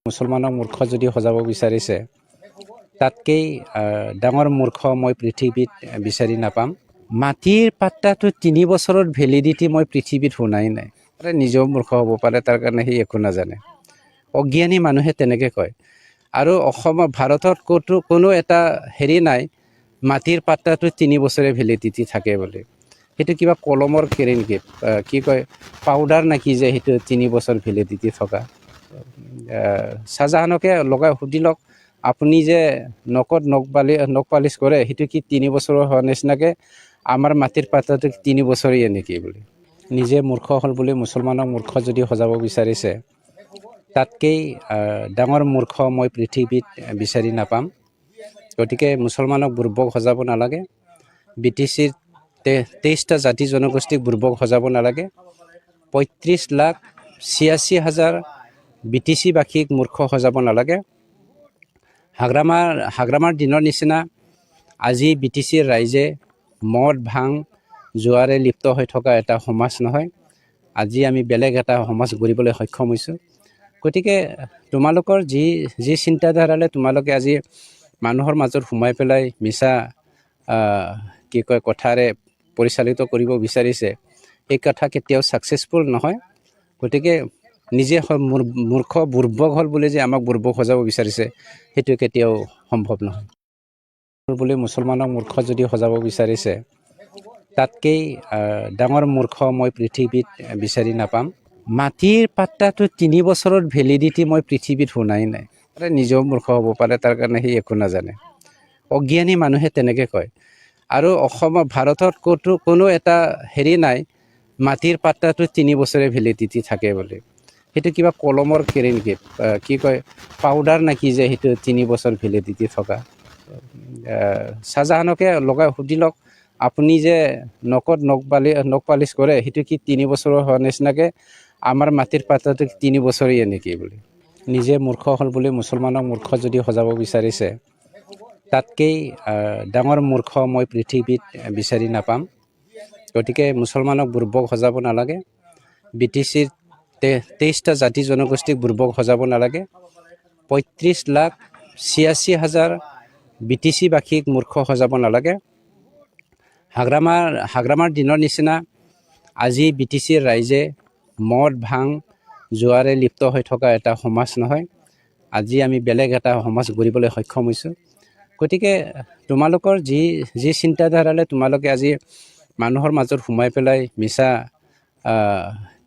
মুছলমানক মূৰ্খ যদি সজাব বিচাৰিছে তাতকৈ ডাঙৰ মূৰ্খ মই পৃথিৱীত বিচাৰি নাপাম। মাটিৰ পাত্তাটো 3 বছৰত ভেলিডিটি মই পৃথিৱীত শুনাই নাই। নিজেও মূৰ্খ হ'ব পাৰে, তাৰ কাৰণে সি একো নাজানে। অজ্ঞানী মানুহে তেনেকৈ কয়। আৰু অসমৰ ভাৰতত কোনো এটা হেৰি নাই মাটিৰ পাত্তাটো 3 বছৰে ভেলিডিটি থাকে বুলি। সেইটো কিবা কলমৰ কেৰি নেকি, কি কয় পাউডাৰ নেকি যে সেইটো 3 বছৰ ভেলিডিটি থকা। শ্বাহজাহানকে লগাই সুধি লওক, আপুনি যে নখত নখ পালিচ কৰে সেইটো কি 3 বছৰৰ হোৱা নিচিনাকৈ আমাৰ মাটিৰ পাত্তাটো 3 বছৰীয়া নেকি বুলি। নিজে মূৰ্খ হ'ল বুলি মুছলমানক মূৰ্খ যদি সজাব বিচাৰিছে তাতকৈ ডাঙৰ মূৰ্খ মই পৃথিৱীত বিচাৰি নাপাম। গতিকে মুছলমানক বুৰ্বক সজাব নালাগে। BTCৰ 23টা জাতি জনগোষ্ঠীক বুৰ্বক সজাব নালাগে। 35,86,000 BTC-বাসীক মূৰ্খ সজাব নালাগে। হাগ্ৰামাৰ দিনৰ নিচিনা আজি BTCৰ ৰাইজে মদ ভাং জোৱাৰে লিপ্ত হৈ থকা এটা সমাজ নহয়। আজি আমি বেলেগ এটা সমাজ গঢ়িবলৈ সক্ষম হৈছোঁ। গতিকে তোমালোকৰ যি চিন্তাধাৰালৈ তোমালোকে আজি মানুহৰ মাজত সোমাই পেলাই মিছা কি কয় কথাৰে পৰিচালিত কৰিব বিচাৰিছে, এই কথা কেতিয়াও ছাকচেছফুল নহয়। গতিকে নিজে মূৰ্খ বুৰ্বক হ'ল বুলি যে আমাক বুৰ্বক সজাব বিচাৰিছে সেইটো কেতিয়াও সম্ভৱ নহয়। বুলি মুছলমানক মূৰ্খ যদি সজাব বিচাৰিছে তাতকৈ ডাঙৰ মূৰ্খ মই পৃথিৱীত বিচাৰি নাপাম। মাটিৰ পাত্তাটো 3 বছৰত ভেলিডিটি মই পৃথিৱীত শুনাই নাই। নিজেও মূৰ্খ হ'ব পাৰে, তাৰ কাৰণে সি একো নাজানে। অজ্ঞানী মানুহে তেনেকৈ কয়। আৰু ভাৰতত কোনো এটা হেৰি নাই মাটিৰ পাত্তাটো 3 বছৰে ভেলিডিটি থাকে বুলি। সেইটো কিবা কলমৰ কেৰি নেকি, কি কয় পাউডাৰ নেকি যে সেইটো 3 বছৰ ভেলিডিটি থকা। শ্বাহজাহানকে লগাই সুধি লওক, আপুনি যে নখত নখ পালিচ কৰে সেইটো কি 3 বছৰৰ হোৱা নিচিনাকৈ আমাৰ মাটিৰ পাত্তাটো 3 বছৰীয়া নেকি বুলি। নিজে মূৰ্খ হ'ল বুলি মুছলমানক মূৰ্খ যদি সজাব বিচাৰিছে তাতকৈ ডাঙৰ মূৰ্খ মই পৃথিৱীত বিচাৰি নাপাম। গতিকে মুছলমানক বুৰ্বক সজাব নালাগে। BTCৰ 23টা জাতি জনগোষ্ঠীক বুৰ্বক সজাব নালাগে। 35,86,000 BTC-বাসীক মূৰ্খ সজাব নালাগে। হাগ্ৰামাৰ দিনৰ নিচিনা আজি BTCৰ ৰাইজে মদ ভাং জোৱাৰে লিপ্ত হৈ থকা এটা সমাজ নহয়। আজি আমি বেলেগ এটা সমাজ গঢ়িবলৈ সক্ষম হৈছোঁ। গতিকে তোমালোকৰ যি চিন্তাধাৰালৈ তোমালোকে আজি মানুহৰ মাজত সোমাই পেলাই মিছা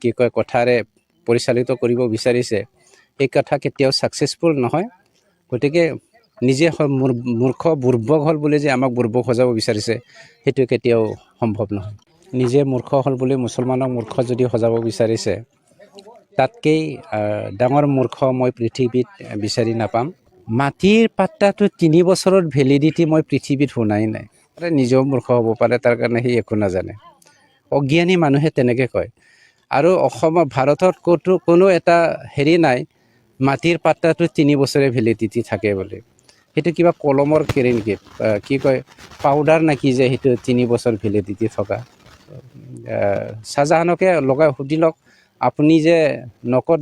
কি কয় কথাৰে পৰিচালিত কৰিব বিচাৰিছে, এই কথা কেতিয়াও ছাকচেছফুল নহয়। গতিকে নিজে মূৰ্খ বুৰ্বক হ'ল বুলি যে আমাক বুৰ্বক সজাব বিচাৰিছে সেইটো কেতিয়াও সম্ভৱ নহয়। নিজে মূৰ্খ হ'ল বুলি মুছলমানক মূৰ্খ যদি সজাব বিচাৰিছে তাতকৈ ডাঙৰ মূৰ্খ মই পৃথিৱীত বিচাৰি নাপাম। মাটিৰ পাত্তাটো 3 বছৰত ভেলিডিটি মই পৃথিৱীত শুনাই নাই। নিজেও মূৰ্খ হ'ব পাৰে, তাৰ কাৰণে সি একো নাজানে। অজ্ঞানী মানুহে তেনেকৈ কয়। আৰু ভাৰতত কোনো এটা হেৰি নাই মাটিৰ পাত্তাটো 3 বছৰে ভেলিডিটি থাকে বুলি। সেইটো কিবা কলমৰ কেৰি নেকি, কি কয় পাউডাৰ নেকি যে সেইটো 3 বছৰ ভেলিডিটি থকা। শ্বাহজাহানকে লগাই সুধি লওক, আপুনি যে নখত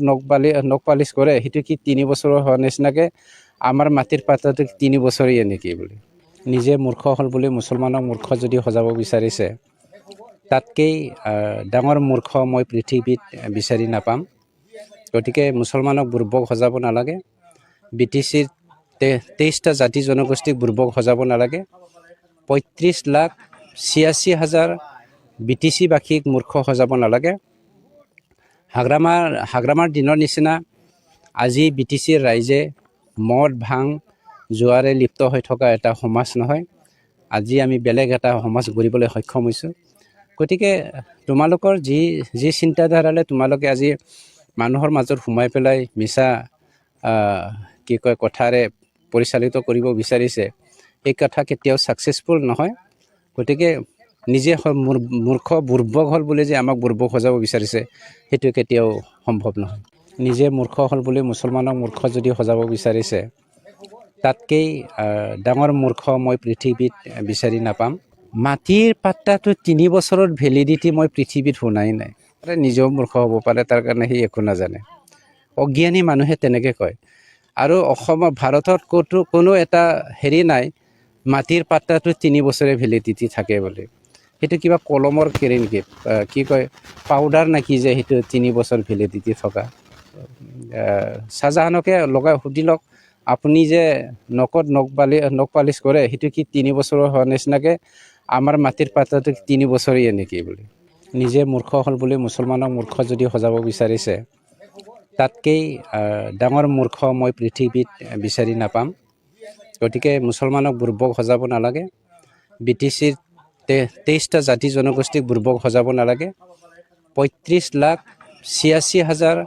নখ পালিচ কৰে সেইটো কি 3 বছৰৰ হোৱা নিচিনাকৈ আমাৰ মাটিৰ পাত্তাটো 3 বছৰীয়া নেকি বুলি। নিজে মূৰ্খ হ'ল বুলি মুছলমানক মূৰ্খ যদি সজাব বিচাৰিছে তাতকৈ ডাঙৰ মূৰ্খ মই পৃথিৱীত বিচাৰি নাপাম। গতিকে মুছলমানক বুৰ্বক সজাব নালাগে। BTCৰ 23টা জাতি জনগোষ্ঠীক বুৰ্বক সজাব নালাগে। 35,86,000 BTC-বাসীক মূৰ্খ সজাব নালাগে। হাগ্ৰামাৰ দিনৰ নিচিনা আজি BTCৰ ৰাইজে মদ ভাং জোৱাৰে লিপ্ত হৈ থকা এটা সমাজ নহয়। আজি আমি বেলেগ এটা সমাজ গঢ়িবলৈ সক্ষম হৈছোঁ। গতিকে তোমালোকৰ যি চিন্তাধাৰালৈ তোমালোকে আজি মানুহৰ মাজত সোমাই পেলাই মিছা কি কয় কথাৰে পৰিচালিত কৰিব বিচাৰিছে, এই কথা কেতিয়াও ছাকচেছফুল নহয়। গতিকে নিজে মূৰ্খ বুৰ্বক হ'ল বুলি যে আমাক বুৰ্বক সজাব বিচাৰিছে সেইটো কেতিয়াও সম্ভৱ নহয়। নিজে মূৰ্খ হ'ল বুলি মুছলমানক মূৰ্খ যদি সজাব বিচাৰিছে তাতকৈ ডাঙৰ মূৰ্খ মই পৃথিৱীত বিচাৰি নাপাম। মাটিৰ পাত্তাটো 3 বছৰত ভেলিডিটি মই পৃথিৱীত শুনাই নাই। নিজেও মূৰ্খ হ'ব পাৰে, তাৰ কাৰণে সি একো নাজানে। অজ্ঞানী মানুহে তেনেকৈ কয়। আৰু অসমৰ ভাৰতত কোনো এটা হেৰি নাই মাটিৰ পাত্তাটো 3 বছৰে ভেলিডিটি থাকে বুলি। সেইটো কিবা কলমৰ কেৰি নেকি, কি কয় পাউডাৰ নেকি যে সেইটো 3 বছৰ ভেলিডিটি থকা। শ্বাহজাহানকে লগাই সুধি লওক, আপুনি যে নখত নখ পালিচ কৰে সেইটো কি 3 বছৰৰ হোৱা নিচিনাকৈ আমাৰ মাটিৰ পাত্তাটো 3 বছৰীয়া নেকি বুলি। নিজে মূৰ্খ হ'ল বুলি মুছলমানক মূৰ্খ যদি সজাব বিচাৰিছে, তাতকৈ ডাঙৰ মূৰ্খ মই পৃথিৱীত বিচাৰি নাপাম। গতিকে মুছলমানক বুৰ্বক সজাব নালাগে, BTCৰ 23টা জাতি জনগোষ্ঠীক বুৰ্বক সজাব নালাগে, 35,86,000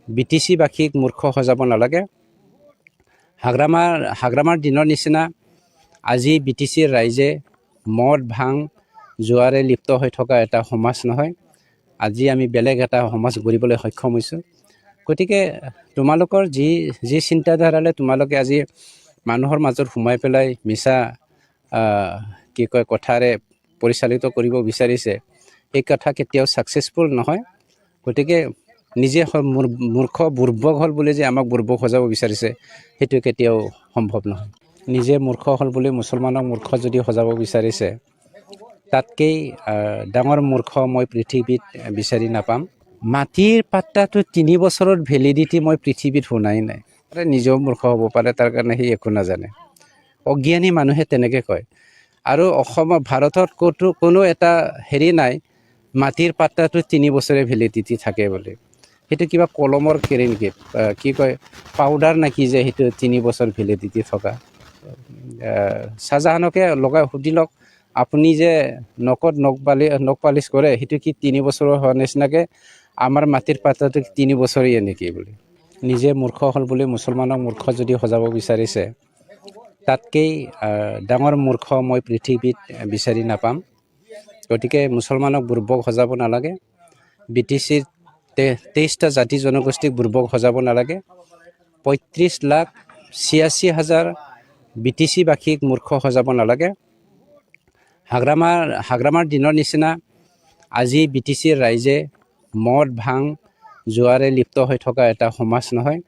BTCবাসীক মূৰ্খ সজাব নালাগে। হাগ্ৰামাৰ দিনৰ নিচিনা আজি BTCৰ ৰাইজে মদ ভাং জুৱাৰে লিপ্ত হৈ থকা এটা সমাজ নহয়। আজি আমি বেলেগ এটা সমাজ গঢ়িবলৈ সক্ষম হৈছোঁ। গতিকে তোমালোকৰ যি চিন্তাধাৰালৈ তোমালোকে আজি মানুহৰ মাজত সোমাই পেলাই মিছা কি কয় কথাৰে পৰিচালিত কৰিব বিচাৰিছে, এই কথা কেতিয়াও ছাকচেছফুল নহয়। গতিকে নিজে মূৰ্খ বুৰ্বক হ'ল বুলি যে আমাক বুৰ্বক সজাব বিচাৰিছে, সেইটো কেতিয়াও সম্ভৱ নহয়। নিজে মূৰ্খ হ'ল বুলি মুছলমানক মূৰ্খ যদি সজাব বিচাৰিছে, তাতকৈ ডাঙৰ মূৰ্খ মই পৃথিৱীত বিচাৰি নাপাম। মাটিৰ পাত্তাটো 3 বছৰত ভেলিডিটি মই পৃথিৱীত শুনাই নাই। নিজেও মূৰ্খ হ'ব পাৰে, তাৰ কাৰণে সি একো নাজানে। অজ্ঞানী মানুহে তেনেকৈ কয়। আৰু ভাৰতত কোনো এটা হেৰি নাই মাটিৰ পাত্তাটো 3 বছৰে ভেলিডিটি থাকে বুলি। সেইটো কিবা কলমৰ কেৰি নেকি, কি কয় পাউডাৰ নেকি যে সেইটো 3 বছৰ ভেলিডিটি থকা। শ্বাহজাহানকে লগাই সুধি লওক, আপুনি যে নখত নখ পালিচ কৰে সেইটো কি 3 বছৰৰ হোৱা নিচিনাকৈ আমাৰ মাটিৰ পাত্তাটো 3 বছৰীয়া নেকি বুলি। নিজে মূৰ্খ হ'ল বুলি মুছলমানক মূৰ্খ যদি সজাব বিচাৰিছে, তাতকৈ ডাঙৰ মূৰ্খ মই পৃথিৱীত বিচাৰি নাপাম। গতিকে মুছলমানক বুৰ্বক সজাব নালাগে, BTCৰ 23টা জাতি জনগোষ্ঠীক বুৰ্বক সজাব নালাগে, 35,86,000 BTCবাসীক মূৰ্খ সজাব নালাগে। হাগ্ৰামাৰ দিনৰ নিচিনা আজি BTCৰ ৰাইজে মদ ভাং জুৱাৰে লিপ্ত হৈ থকা এটা সমাজ নহয়।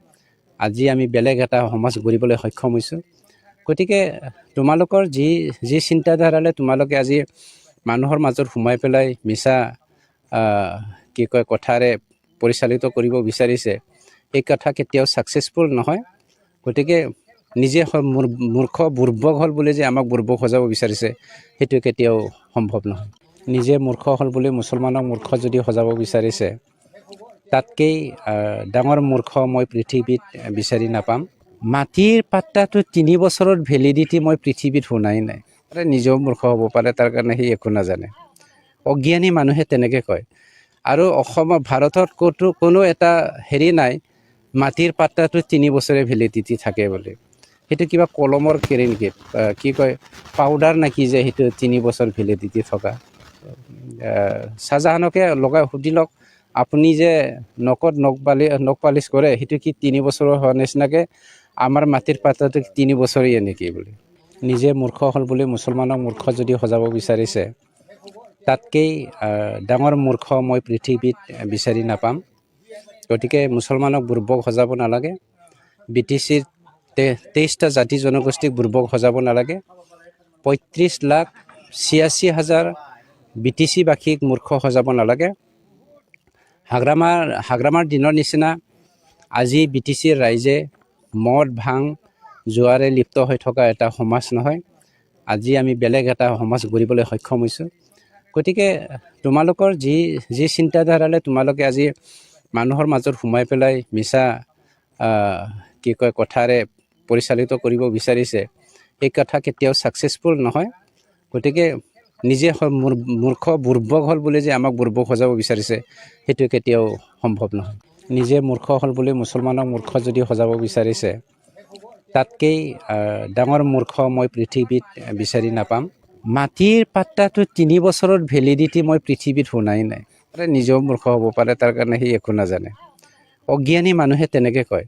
আজি আমি বেলেগ এটা সমাজ গঢ়িবলৈ সক্ষম হৈছোঁ। গতিকে তোমালোকৰ যি চিন্তাধাৰালৈ তোমালোকে আজি মানুহৰ মাজত সোমাই পেলাই মিছা কি কয় কথাৰে পৰিচালিত কৰিব বিচাৰিছে, এই কথা কেতিয়াও ছাকচেছফুল নহয়। গতিকে নিজে মূৰ্খ বুৰ্বক হ'ল বুলি যে আমাক বুৰ্বক সজাব বিচাৰিছে, সেইটো কেতিয়াও সম্ভৱ নহয়। নিজে মূৰ্খ হ'ল বুলি মুছলমানক মূৰ্খ যদি সজাব বিচাৰিছে, তাতকৈ ডাঙৰ মূৰ্খ মই পৃথিৱীত বিচাৰি নাপাম। মাটিৰ পাত্তাটো 3 বছৰত ভেলিডিটি মই পৃথিৱীত শুনাই নাই। নিজেও মূৰ্খ হ'ব পাৰে, তাৰ কাৰণে সি একো নাজানে। অজ্ঞানী মানুহে তেনেকৈ কয়। আৰু ভাৰতত কোনো এটা হেৰি নাই মাটিৰ পাত্তাটো 3 বছৰে ভেলিডিটি থাকে বুলি। সেইটো কিবা কলমৰ কেৰি নেকি, কি কয় পাউডাৰ নেকি যে সেইটো 3 বছৰ ভেলিডিটি থকা। শ্বাহজাহানকে লগাই সুধি লওক, আপুনি যে নখত নখ পালিচ কৰে সেইটো কি 3 বছৰৰ হোৱা নিচিনাকৈ আমাৰ মাটিৰ পাত্তাটো 3 বছৰীয়া নেকি বুলি। নিজে মূৰ্খ হ'ল বুলি মুছলমানক মূৰ্খ যদি সজাব বিচাৰিছে, তাতকৈ ডাঙৰ মূৰ্খ মই পৃথিৱীত বিচাৰি নাপাম। গতিকে মুছলমানক বুৰ্বক সজাব নালাগে, BTCৰ 23টা জাতি জনগোষ্ঠীক বুৰ্বক সজাব নালাগে, 35,86,000 BTCবাসীক মূৰ্খ সজাব নালাগে। হাগ্ৰামাৰ দিনৰ নিচিনা আজি BTCৰ ৰাইজে মদ ভাং জুৱাৰে লিপ্ত হৈ থকা এটা সমাজ নহয়। আজি আমি বেলেগ এটা সমাজ গঢ়িবলৈ সক্ষম হৈছোঁ। গতিকে তোমালোকৰ যি চিন্তাধাৰালৈ তোমালোকে আজি মানুহৰ মাজত সোমাই পেলাই মিছা কি কয় কথাৰে পৰিচালিত কৰিব বিচাৰিছে, এই কথা কেতিয়াও ছাকচেছফুল নহয়। গতিকে নিজে মূৰ্খ বুৰ্বক হ'ল বুলি যে আমাক বুৰ্বক সজাব বিচাৰিছে, সেইটো কেতিয়াও সম্ভৱ নহয়। নিজে মূৰ্খ হ'ল বুলি মুছলমানক মূৰ্খ যদি সজাব বিচাৰিছে, তাতকৈ ডাঙৰ মূৰ্খ মই পৃথিৱীত বিচাৰি নাপাম। মাটিৰ পাত্তাটো 3 বছৰত ভেলিডিটি মই পৃথিৱীত শুনাই নাই। নিজেও মূৰ্খ হ'ব পাৰে, তাৰ কাৰণে সি একো নাজানে। অজ্ঞানী মানুহে তেনেকৈ কয়।